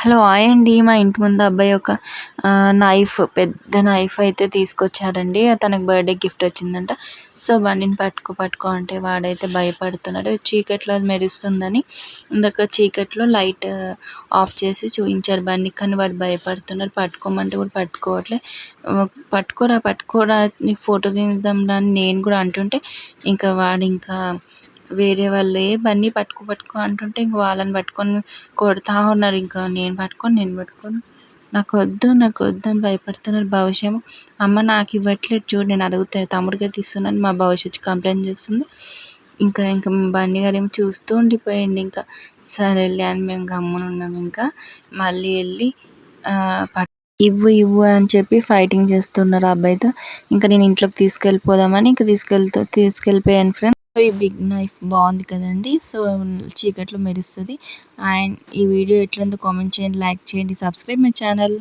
Hello! Hi అండి. మా ఇంటి ముందు అబ్బాయి ఒక పెద్ద నైఫ్ అయితే తీసుకొచ్చాడండి. తనకి బర్త్‌డే గిఫ్ట్ వచ్చిందంట. సో, బండిని పట్టుకో అంటే వాడైతే భయపడుతున్నాడు. చీకట్లో అది మెరుస్తుందని ఇందాక చీకట్లో లైట్ ఆఫ్ చేసి చూయించారు బండికి. కానీ వాడు భయపడుతున్నాడు. పట్టుకోమంటే కూడా పట్టుకోవట్లే. పట్టుకోరా నీకు ఫోటో తీద్దాం రా అని నేను కూడా అంటుంటే ఇంకా వాడింకా వేరే వాళ్ళే బండి పట్టుకో అంటుంటే ఇంక వాళ్ళని పట్టుకొని కొడతా ఉన్నారు. ఇంకా నేను పట్టుకొని నాకొద్దు అని భయపడుతున్నారు. భవిష్యము అమ్మ నాకు ఇవ్వట్లేదు చూడు, నేను అడిగితే తమ్ముడికైతే ఇస్తున్నాను, మా భవిష్య వచ్చి కంప్లైంట్ చేస్తుంది. ఇంకా మా బండి గాడేమో చూస్తూ ఉండిపోయిండు. ఇంకా సరేలే అని మేము గమ్మునున్నాం. ఇంకా మళ్ళీ వెళ్ళి ఇవ్వు అని చెప్పి ఫైటింగ్ చేస్తున్నారు ఆ అబ్బాయితో. ఇంకా నేను ఇంట్లోకి తీసుకెళ్ళిపోదామని ఇంకా తీసుకెళ్ళిపోయాను ఫ్రెండ్స్. ఈ బిగ్ నైఫ్ బాగుంది కదండి. సో, చీకట్లో మెరుస్తుంది. అండ్ ఈ వీడియో ఎట్లుందో కామెంట్ చేయండి, లైక్ చేయండి, సబ్స్క్రైబ్ మై ఛానల్.